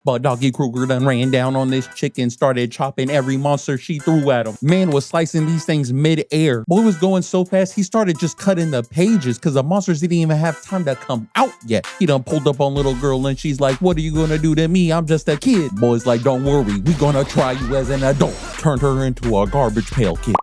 But Doggie Kruger done ran down on this chick and started chopping every monster she threw at him. Man was slicing these things mid-air. Boy was going so fast, he started just cutting the pages because the monsters didn't even have time to come out yet. He done pulled up on little girl and she's like, "What are you gonna do to me? I'm just a kid." Boy's like, "Don't worry, we gonna try you as an adult." Turned her into a garbage pail kid.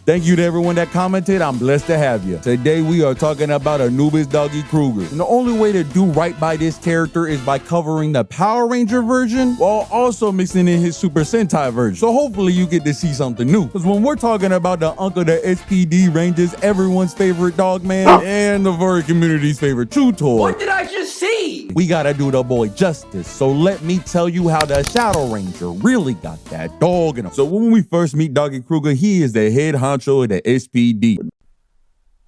Thank you to everyone that commented. I'm blessed to have you. Today we are talking about Anubis Doggie Kruger. And the only way to do right by this character is by covering the Power Ranger version while also mixing in his Super Sentai version. So hopefully you get to see something new. Because when we're talking about the Uncle the SPD Rangers, everyone's favorite dog man, and the furry community's favorite chew toy. What did I just see? We gotta do the boy justice. So let me tell you how the Shadow Ranger really got that dog in him. So when we first meet Doggie Kruger, he is the head honcho of the SPD.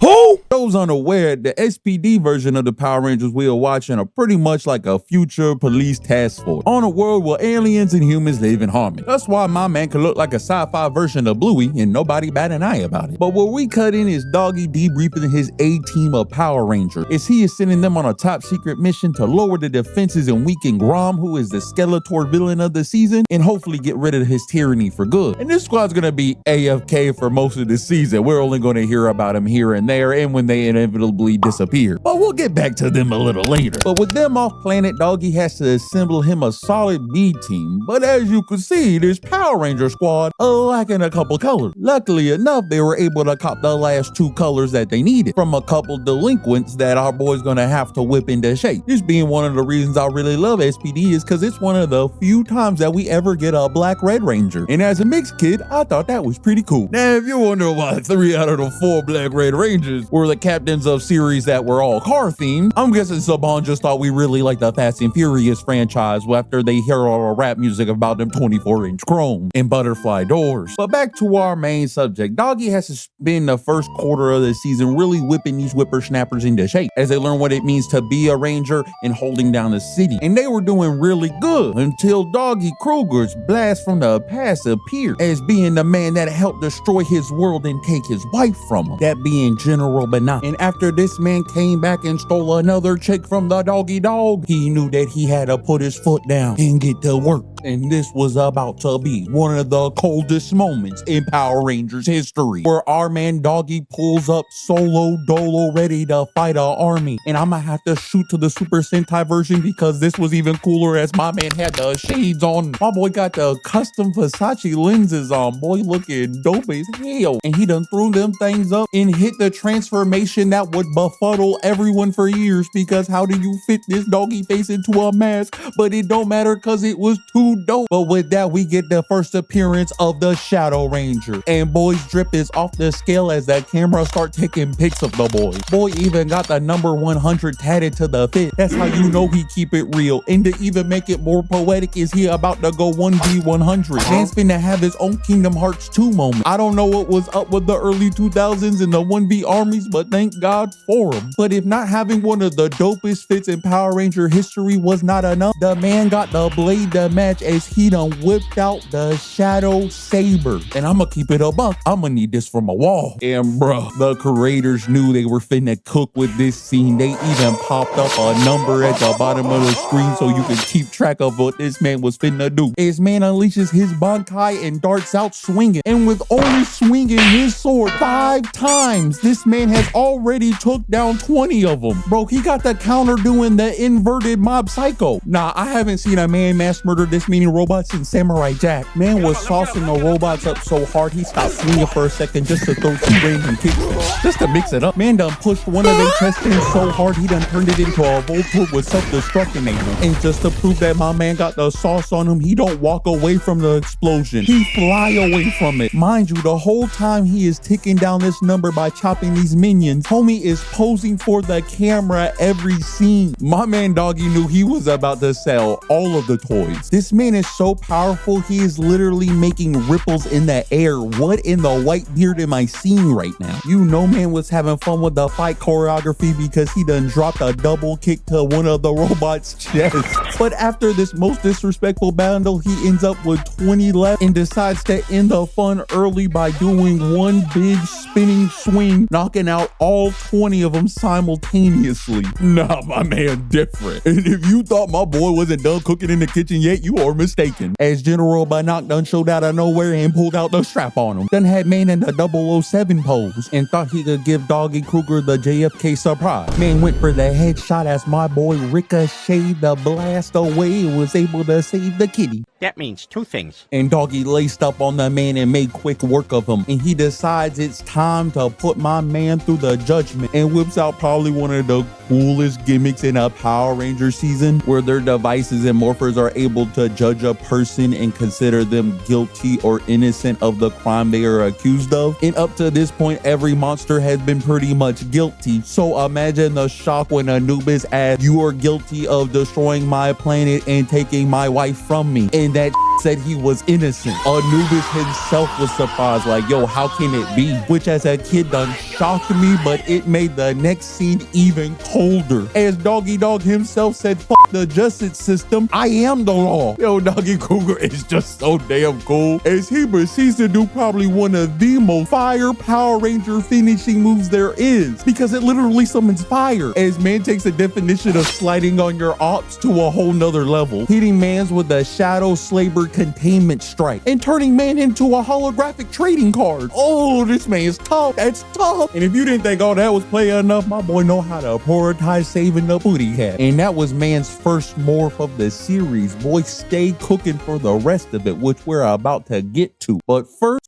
Who? Those unaware, the SPD version of the Power Rangers we are watching are pretty much like a future police task force on a world where aliens and humans live in harmony. That's why my man can look like a sci-fi version of Bluey and nobody bat an eye about it. But where we cut in is Doggie debriefing his A-team of Power Rangers, as he is sending them on a top secret mission to lower the defenses and weaken Grom, who is the Skeletor villain of the season, and hopefully get rid of his tyranny for good. And this squad's gonna be AFK for most of the season. We're only gonna hear about him here and there and when they inevitably disappear. But we'll get back to them a little later. But with them off planet, Doggie has to assemble him a solid B team. But as you can see, this Power Ranger squad lacking a couple colors. Luckily enough, they were able to cop the last two colors that they needed from a couple delinquents that our boy's gonna have to whip into shape. This being one of the reasons I really love SPD is because it's one of the few times that we ever get a Black Red Ranger. And as a mixed kid, I thought that was pretty cool. Now, if you wonder why 3 out of the 4 Black Red Rangers were the captains of series that were all car themed, I'm guessing Saban just thought we really liked the Fast and Furious franchise after they hear all the rap music about them 24-inch chrome and butterfly doors. But back to our main subject, Doggie has to spend the first quarter of the season really whipping these whippersnappers into shape as they learn what it means to be a ranger and holding down the city. And they were doing really good until Doggie Kruger's blast from the past appeared as being the man that helped destroy his world and take his wife from him, that being General Benign. And after this man came back and stole another chick from the Doggie Dog, he knew that he had to put his foot down and get to work. And this was about to be one of the coldest moments in Power Rangers history, where our man Doggie pulls up solo dolo ready to fight an army. And I'm gonna have to shoot to the Super Sentai version because this was even cooler as my man had the shades on. My boy got the custom Versace lenses on, boy looking dope as hell. And he done threw them things up and hit the transformation that would befuddle everyone for years, because how do you fit this doggy face into a mask? But it don't matter because it was too dope. But with that, we get the first appearance of the Shadow Ranger, and boy's drip is off the scale as the camera start taking pics of the boy. Boy even got the number 100 tatted to the fit. That's how you know he keep it real. And to even make it more poetic, is he about to go 1v100. Man's finna have his own Kingdom Hearts 2 moment. I don't know what was up with the early 2000s and the 1v armies, but thank God for him. But if not having one of the dopest fits in Power Ranger history was not enough, the man got the blade to match as he done whipped out the Shadow Saber. And I'ma keep it a buck, I'ma need this from a wall. And bruh, the creators knew they were finna cook with this scene. They even popped up a number at the bottom of the screen so you could keep track of what this man was finna do. His man unleashes his Bankai and darts out swinging. And with only swinging his sword 5 times, this man has already took down 20 of them. Bro, he got the counter doing the inverted Mob Psycho. Nah, I haven't seen a man mass murder this many robots in Samurai Jack. Man was saucing the robots up so hard he stopped swinging for a second just to throw 2 random kicks just to mix it up. Man done pushed one of their chests in so hard he done turned it into a Voltorb with self-destruct enabled. And just to prove that my man got the sauce on him, he don't walk away from the explosion. He fly away from it. Mind you, the whole time he is ticking down this number by chopping these minions, homie is posing for the camera every scene. My man Doggie knew he was about to sell all of the toys. This man is so powerful, he is literally making ripples in the air. What in the white beard am I seeing right now? You know man was having fun with the fight choreography because he done dropped a double kick to one of the robot's chest. But after this most disrespectful battle, he ends up with 20 left and decides to end the fun early by doing one big spinning swing, knocking out all 20 of them simultaneously. Nah, my man different. And if you thought my boy wasn't done cooking in the kitchen yet, you are mistaken. As General Bannock done showed out of nowhere and pulled out the strap on him. Done had man in the 007 pose and thought he could give Doggie Kruger the JFK surprise. Man went for the headshot as my boy ricocheted the blast away and was able to save the kitty. That means two things. And Doggie laced up on the man and made quick work of him. And he decides it's time to put my man through the judgment and whips out probably one of the coolest gimmicks in a Power Ranger season, where their devices and morphers are able to judge a person and consider them guilty or innocent of the crime they are accused of. And up to this point, every monster has been pretty much guilty. So imagine the shock when Anubis asks, "You are guilty of destroying my planet and taking my wife from me." And that said he was innocent. Anubis himself was surprised, like, yo, how can it be? Which as a kid done shocked me, but it made the next scene even colder. As Doggie Dog himself said, "Fuck the justice system, I am the law." Yo, Doggie Kruger is just so damn cool, as he proceeds to do probably one of the most fire Power Ranger finishing moves there is, because it literally summons fire, as man takes the definition of sliding on your ops to a whole nother level, hitting mans with a Shadow Slaver containment strike and turning man into a holographic trading card. Oh, this man is tough. That's tough. And if you didn't think all that was play enough, my boy know how to prioritize saving the booty cat. And that was man's first morph of the series. Boy, stay cooking for the rest of it, which we're about to get to. But first,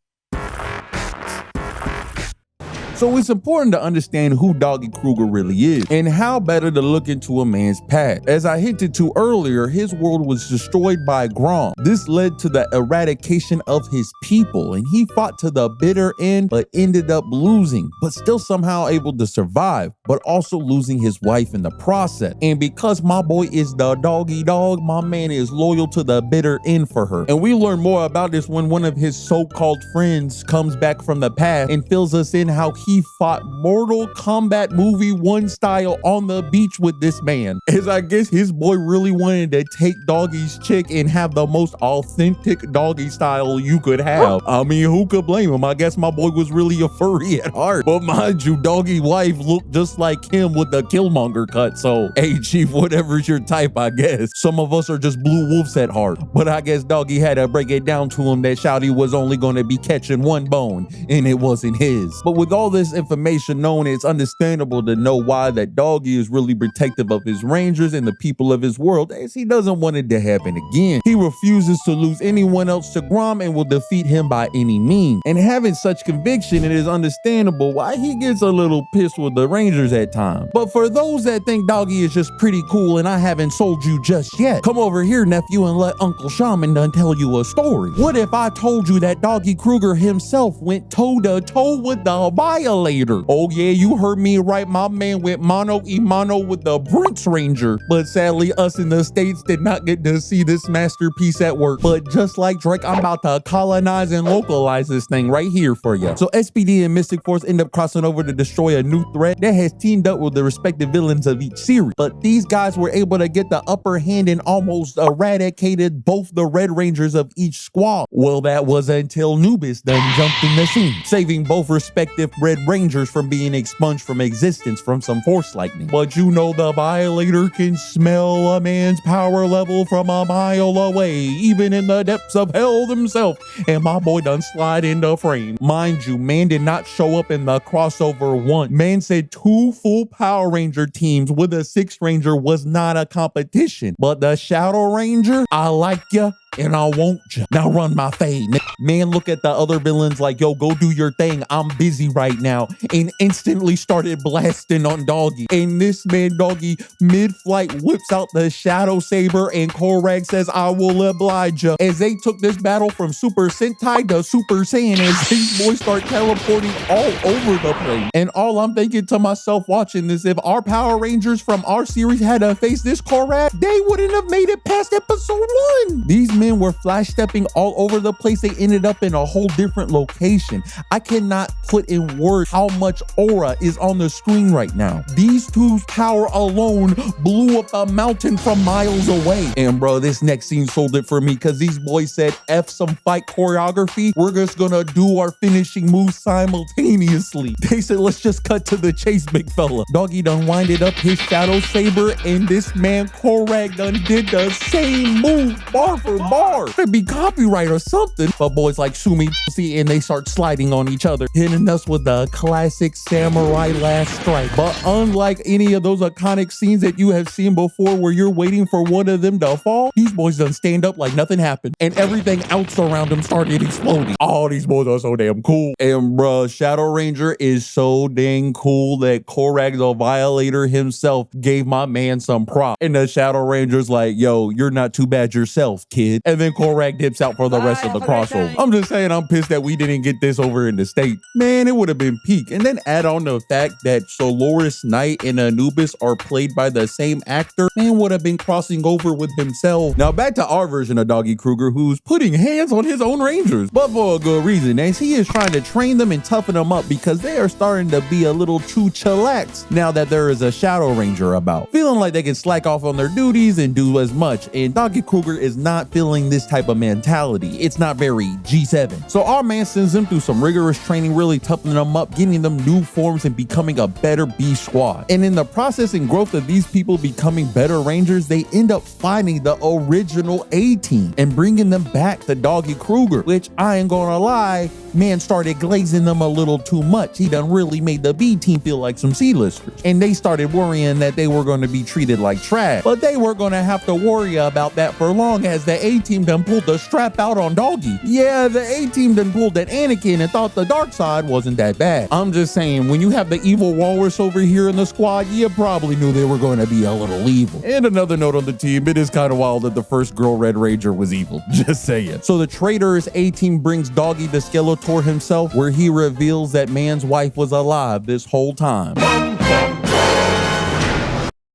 so it's important to understand who Doggie Kruger really is, and how better to look into a man's past. As I hinted to earlier, his world was destroyed by Grom. This led to the eradication of his people, and he fought to the bitter end, but ended up losing, but still somehow able to survive, but also losing his wife in the process. And because my boy is the Doggie Dog, my man is loyal to the bitter end for her. And we learn more about this when one of his so-called friends comes back from the past and fills us in how he fought Mortal Kombat Movie 1 style on the beach with this man. As I guess his boy really wanted to take Doggie's chick and have the most authentic Doggie style you could have. I mean, who could blame him? I guess my boy was really a furry at heart. But mind you, Doggie wife looked just like him with the Killmonger cut. So, hey chief, whatever's your type, I guess. Some of us are just blue wolves at heart. But I guess Doggie had to break it down to him that Shouty was only going to be catching one bone, and it wasn't his. But with all this information known, it's understandable to know why that Doggie is really protective of his rangers and the people of his world, as he doesn't want it to happen again. He refuses to lose anyone else to Grom and will defeat him by any means. And having such conviction, it is understandable why he gets a little pissed with the rangers at times. But for those that think Doggie is just pretty cool and I haven't sold you just yet, come over here, nephew, and let Uncle Shaman done tell you a story. What if I told you that Doggie Kruger himself went toe-to-toe with the Violator? Oh yeah, you heard me right, my man went mano-a-mano with the Prince Ranger. But sadly, us in the States did not get to see this masterpiece at work. But just like Drake, I'm about to colonize and localize this thing right here for you. So SPD and Mystic Force end up crossing over to destroy a new threat that has teamed up with the respective villains of each series. But these guys were able to get the upper hand and almost eradicated both the Red Rangers of each squad. Well, that was until Nubis done jumped in the scene, saving both respective Red Rangers from being expunged from existence from some force lightning. But you know the Violator can smell a man's power level from a mile away, even in the depths of hell themselves, and my boy done slide into frame. Mind you, man did not show up in the crossover once. Man said 2 full Power Ranger teams with a 6th Ranger was not a competition, but the Shadow Ranger, I like ya, and I won't ya. Now run my fade. Man, look at the other villains like, yo, go do your thing. I'm busy right now. And instantly started blasting on Doggie. And this man, Doggie, mid-flight whips out the Shadow Saber, and Koragg says, I will oblige ya. As they took this battle from Super Sentai to Super Saiyan, as these boys start teleporting all over the place. And all I'm thinking to myself watching this, if our Power Rangers from our series had to face this Koragg, they wouldn't have made it past episode 1. These men were flash stepping all over the place. They ended up in a whole different location. I cannot put in words how much aura is on the screen right now. These two's power alone blew up a mountain from miles away. And bro, this next scene sold it for me, because these boys said, F some fight choreography, we're just gonna do our finishing moves simultaneously. They said, let's just cut to the chase, big fella. Doggie done winded up his Shadow Saber, and this man Koragg done did the same move bar for bar. It'd be copyright or something. But boys like Sumi, see, and they start sliding on each other, hitting us with the classic samurai last strike. But unlike any of those iconic scenes that you have seen before where you're waiting for one of them to fall, these boys done stand up like nothing happened, and everything else around them started exploding. All these boys are so damn cool. And bruh, Shadow Ranger is so dang cool that Koragg the Violator himself gave my man some prop. And the Shadow Ranger's like, yo, you're not too bad yourself, kid. And then Koragg dips out for the rest of the crossover. I'm just saying, I'm pissed that we didn't get this over in the States. Man, it would have been peak. And then add on the fact that Solaris Knight and Anubis are played by the same actor. Man would have been crossing over with himself. Now back to our version of Doggie Kruger, who's putting hands on his own Rangers, but for a good reason, as he is trying to train them and toughen them up, because they are starting to be a little too chillax now that there is a Shadow Ranger about, feeling like they can slack off on their duties and do as much. And Doggie Kruger is not feeling this type of mentality. It's not very G7. So our man sends them through some rigorous training, really toughening them up, getting them new forms and becoming a better B squad. And in the process and growth of these people becoming better Rangers, they end up finding the original A-team and bringing them back to Doggie Kruger, which I ain't gonna lie, man started glazing them a little too much. He done really made the B team feel like some C-listers. And they started worrying that they were going to be treated like trash. But they weren't going to have to worry about that for long, as the A-team done pulled the strap out on Doggie. Yeah, the A-team done pulled that Anakin and thought the dark side wasn't that bad. I'm just saying, when you have the evil walrus over here in the squad, you probably knew they were going to be a little evil. And another note on the team, it is kind of wild that the first girl Red Ranger was evil. Just saying. So the traitorous A-team brings Doggie to Skeletor himself, where he reveals that man's wife was alive this whole time.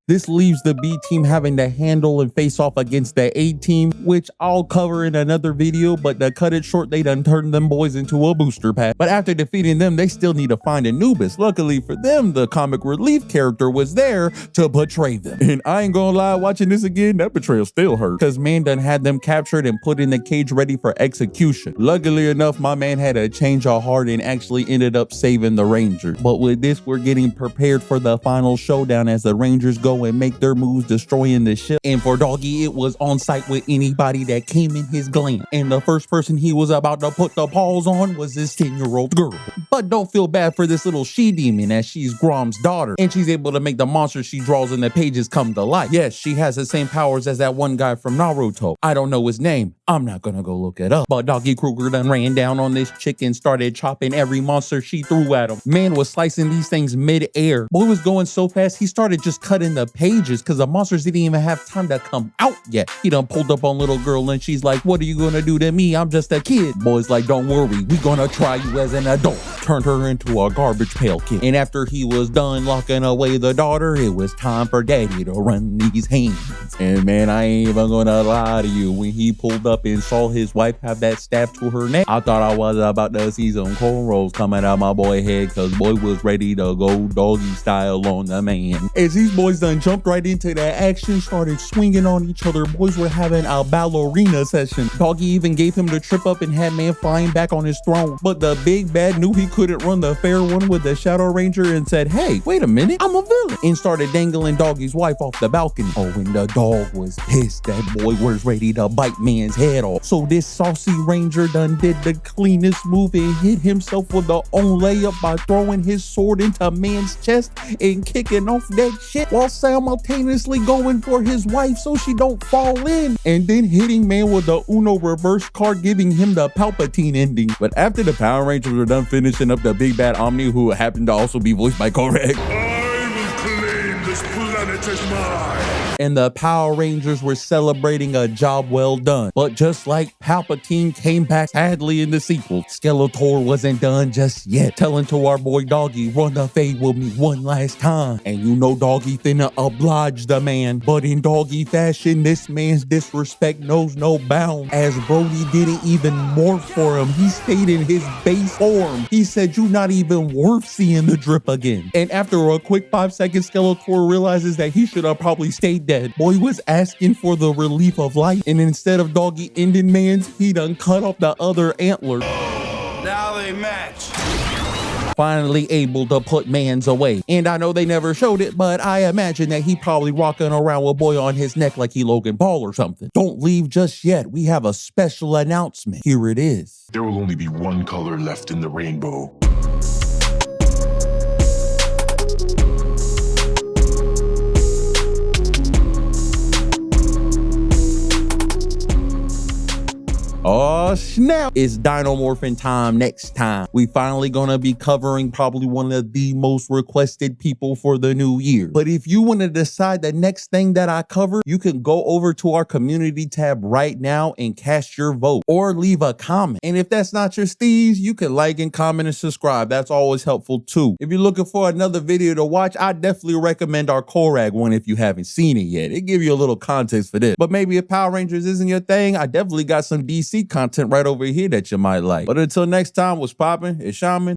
This leaves the B team having to handle and face off against the A team, which I'll cover in another video, but to cut it short, they done turned them boys into a booster pack. But after defeating them, they still need to find Anubis. Luckily for them, the comic relief character was there to betray them. And I ain't gonna lie, watching this again, that betrayal still hurt, because man done had them captured and put in the cage ready for execution. Luckily enough, my man had a change of heart and actually ended up saving the Rangers. But with this, we're getting prepared for the final showdown as the Rangers go and make their moves, destroying the ship. And for Doggie, it was on site with anybody that came in his glance. And the first person he was about to put the paws on was this 10-year-old girl. But don't feel bad for this little she-demon, as she's Grom's daughter, and she's able to make the monsters she draws in the pages come to life. Yes, she has the same powers as that one guy from Naruto. I don't know his name. I'm not gonna go look it up. But Doggie Kruger done ran down on this chick and started chopping every monster she threw at him. Man was slicing these things mid-air. Boy was going so fast, he started just cutting the pages because the monsters didn't even have time to come out yet. He done pulled up on little girl and she's like, what are you gonna do to me? I'm just a kid. Boy's like, don't worry, we gonna try you as an adult. Turned her into a garbage pail kid. And after he was done locking away the daughter, it was time for daddy to run these hands. And man, I ain't even gonna lie to you, when he pulled up and saw his wife have that staff to her neck, I thought I was about to see some cornrows coming out my boy head, because boy was ready to go doggy style on the man. As these boys done jumped right into that action, started swinging on each other, boys were having a ballerina session. Doggie even gave him the trip up and had man flying back on his throne. But the big bad knew he couldn't run the fair one with the Shadow Ranger and said, hey, wait a minute, I'm a villain, and started dangling Doggie's wife off the balcony. Oh, and the dog was pissed. That boy was ready to bite man's head off. So this saucy Ranger done did the cleanest move and hit himself with the own layup by throwing his sword into man's chest and kicking off that shit while simultaneously going for his wife so she don't fall in, and then hitting man with the Uno reverse card, giving him the Palpatine ending. But after the Power Rangers were done finishing up the big bad Omni, who happened to also be voiced by Koragg, I will claim this planet as mine. And the Power Rangers were celebrating a job well done. But just like Palpatine came back sadly in the sequel, Skeletor wasn't done just yet, telling to our boy Doggy, run the fade with me one last time. And you know Doggy finna oblige the man, but in Doggy fashion, this man's disrespect knows no bound, as Brody didn't even morph for him. He stayed in his base form. He said, you not even worth seeing the drip again. And after a quick 5 seconds, Skeletor realizes that he should have probably stayed dead. Boy was asking for the relief of life, and instead of Doggy ending man's, he done cut off the other antler. Now they match. Finally able to put man's away. And I know they never showed it, but I imagine that he probably rocking around with boy on his neck like he Logan Paul or something. Don't leave just yet. We have a special announcement. Here it is. There will only be one color left in the rainbow. Oh snap, it's Dinomorphin time next time. We finally gonna be covering probably one of the most requested people for the new year. But if you want to decide the next thing that I cover, you can go over to our community tab right now and cast your vote or leave a comment. And if that's not your steez, you can like and comment and subscribe. That's always helpful too. If you're looking for another video to watch, I definitely recommend our Koragg one if you haven't seen it yet. It gives you a little context for this. But maybe if Power Rangers isn't your thing, I definitely got some DC content right over here that you might like. But until next time, what's poppin'? It's Shaman.